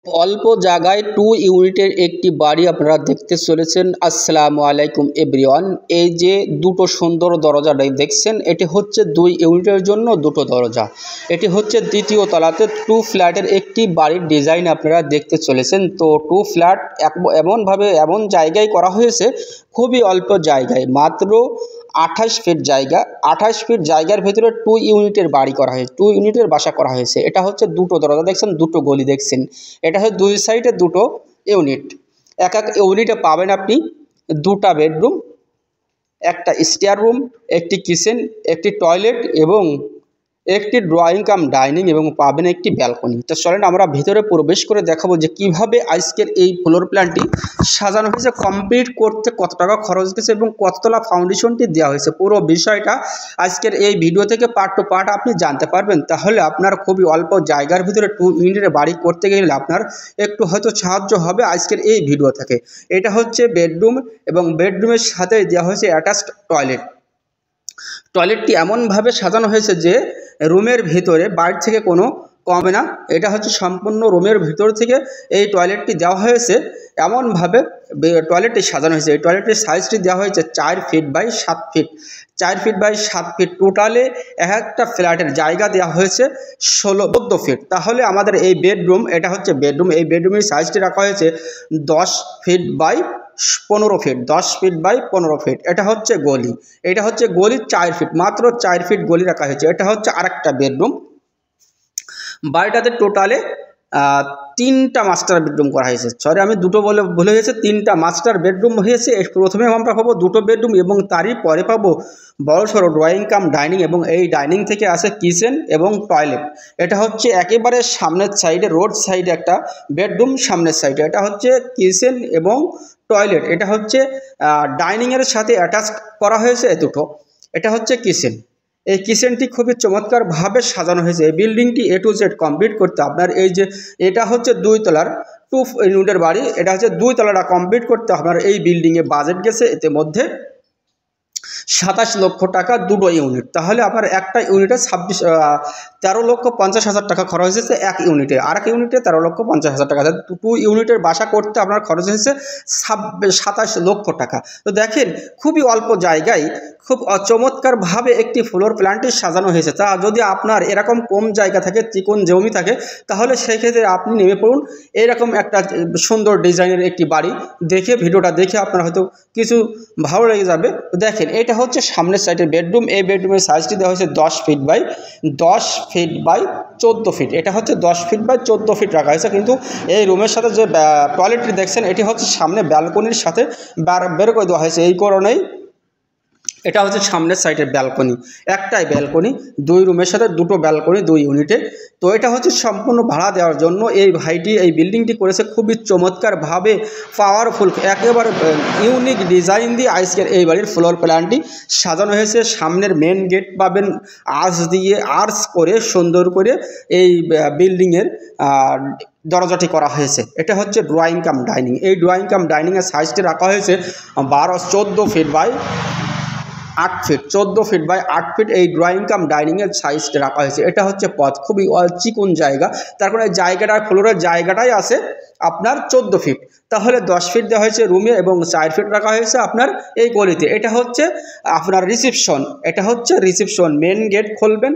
অল্প জায়গায় 2 ইউনিটের একটি বাড়ি আপনারা দেখতে চলেছেন। আসসালামু আলাইকুম এভরিওয়ান। এই যে দুটো সুন্দর দরজাটা দেখছেন, এটি হচ্ছে 2 ইউনিটের জন্য দুটো দরজা। এটি হচ্ছে দ্বিতীয় তলাতে 2 ফ্ল্যাটের একটি বাড়ির ডিজাইন আপনারা দেখতে চলেছেন। তো 2 ফ্ল্যাট এমন জায়গায় করা হয়েছে, খুবই অল্প জায়গায়, মাত্র 28 ফিট জায়গা। 28 ফিট জায়গার ভেতরে 2 ইউনিটের বাড়ি করা হয়েছে, 2 ইউনিটের বাসা করা হয়েছে। এটা হচ্ছে দুটো দরজা দেখছেন, দুটো গলি দেখছেন। এটা হচ্ছে দুই সাইডে দুটো ইউনিট। এক ইউনিটে পাবেন আপনি 2টা বেডরুম, একটা স্টেয়ার রুম, একটি কিচেন, একটি টয়লেট এবং একটি ড্রয়িং কাম ডাইনিং এবং পাবেন একটি ব্যালকনি। তো চলেন আমরা ভিতরে প্রবেশ করে দেখাবো যে কিভাবে আজকের এই ফ্লোর প্ল্যানটি সাজানো হয়েছে, কমপ্লিট করতে কত টাকা খরচ গেছে এবং কততলা ফাউন্ডেশনটি দেওয়া হয়েছে। পুরো বিষয়টা আজকের এই ভিডিও থেকে পার্ট টু পার্ট আপনি জানতে পারবেন। তাহলে আপনার খুবই অল্প জায়গার ভিতরে 2 ইউনিটের বাড়ি করতে গেলে আপনার একটু হয়তো সাহায্য হবে আজকের এই ভিডিও থেকে। এটা হচ্ছে বেডরুম এবং বেডরুমের সাথে দেওয়া হয়েছে অ্যাটাচড টয়লেট। টয়লেটটি এমনভাবে সাজানো হয়েছে যে রুমের ভিতরে বাইরে থেকে কোনো কমবে না। এটা হচ্ছে সম্পূর্ণ রুমের ভিতর থেকে এই টয়লেটটি দেওয়া হয়েছে, এমনভাবে টয়লেটটি সাজানো হয়েছে। এই টয়লেটের সাইজটি দেওয়া হয়েছে 4 feet by 7 feet, 4 feet by 7 feet. টোটালে একটা ফ্ল্যাটের জায়গা দেওয়া হয়েছে 14 ফিট। তাহলে আমাদের এই বেডরুম, এটা হচ্ছে বেডরুম, এই বেডরুমের সাইজটি রাখা হয়েছে 10 feet by 15 feet, 10 feet by 15 feet. এটা হচ্ছে গলি, এটা হচ্ছে গলি 4 ফিট, মাত্র 4 ফিট গলি রাখা হয়েছে। এটা হচ্ছে আরেকটা বেডরুম। বাড়িটাতে টোটালে 3টা মাস্টার বেডরুম করা হয়েছে। সরি, আমি দুটো ভুলে গেছে, 3টা মাস্টার বেডরুম হয়েছে। প্রথমে আমরা পাবো দুটো বেডরুম এবং তারই পরে পাবো বড় সড়ো ড্রয়িং কাম ডাইনিং এবং এই ডাইনিং থেকে আসে কিচেন এবং টয়লেট। এটা হচ্ছে একেবারে সামনের সাইডে, রোড সাইডে একটা বেডরুম, সামনের সাইডে এটা হচ্ছে কিচেন এবং টয়লেট। এটা হচ্ছে ডাইনিংয়ের সাথে অ্যাটাচ করা হয়েছে দুটো। এটা হচ্ছে কিচেন। এই কিচেনটি খুবই চমৎকারভাবে সাজানো হয়েছে। এই বিল্ডিংটি A to Z কমপ্লিট করতে আপনার এই যে, এটা হচ্ছে 2 তলার 2 ইউনিটের বাড়ি, এটা হচ্ছে 2 তলাটা কমপ্লিট করতে আপনার এই বিল্ডিংয়ে বাজেট গেছে এতে মধ্যে 27 লক্ষ টাকা, দুটো ইউনিট। তাহলে আপনার একটা ইউনিটে 13,50,000 টাকা খরচ হয়েছে এক ইউনিটে, আরেক ইউনিটে 13,50,000 টাকা। 2 ইউনিটের বাসা করতে আপনার খরচ হয়েছে 27 লক্ষ টাকা। তো দেখেন, খুবই অল্প জায়গায় খুব চমৎকারভাবে একটি ফ্লোর প্ল্যানটি সাজানো হয়েছে। তা যদি আপনার এরকম কম জায়গা থাকে, চিকন জমি থাকে, তাহলে সেই ক্ষেত্রে আপনি নেমে পড়ুন এরকম একটা সুন্দর ডিজাইনের একটি বাড়ি দেখে, ভিডিওটা দেখে আপনার হয়তো কিছু ভালো লেগে যাবে। তো দেখেন, এটা হচ্ছে সামনের সাইডের বেডরুম। এই বেডরুমের সাইজটি দেওয়া হয়েছে 10 ফিট বাই 14 ফিট। এটা হচ্ছে 10 ফিট বাই 14 ফিট রাখা হয়েছে। কিন্তু এই রুমের সাথে যে টয়লেটটি দেখছেন, এটি হচ্ছে সামনে ব্যালকনির সাথে বের করে দেওয়া হয়েছে। এই কারণেই এটা হচ্ছে সামনের সাইডের ব্যালকনি, একটাই ব্যালকনি, 2 রুমের সাথে 2টো ব্যালকনি 2 ইউনিটে। তো এটা হচ্ছে সম্পূর্ণ ভাড়া দেওয়ার জন্য এই ভাইটি এই বিল্ডিংটি করেছে খুবই চমৎকারভাবে, পাওয়ারফুল, একেবারে ইউনিক ডিজাইন দিয়ে আজকের এই বাড়ির ফ্লোর প্ল্যানটি সাজানো হয়েছে। সামনের মেন গেট পাবেন আর্চ করে সুন্দর করে এই বিল্ডিংয়ের দরজাটি করা হয়েছে। এটা হচ্ছে ড্রয়িং কাম ডাইনিং। এই ড্রয়িং কাম ডাইনিংয়ের সাইজটি রাখা হয়েছে 14 feet by 8 feet, 14 feet by 8 feet. এই ড্রয়িং কাম ডাইনিংয়ের সাইজটা রাখা হয়েছে। এটা হচ্ছে পথ, খুবই চিকন জায়গা, তার কারণে জায়গাটা, ফ্লোরের জায়গাটাই আছে আপনার 14 ফিট। তাহলে 10 ফিট দেওয়া হয়েছে রুমে এবং 4 ফিট রাখা হয়েছে আপনার এই গলিতে। এটা হচ্ছে আপনার রিসেপশন, এটা হচ্ছে রিসেপশন। মেন গেট খুলবেন,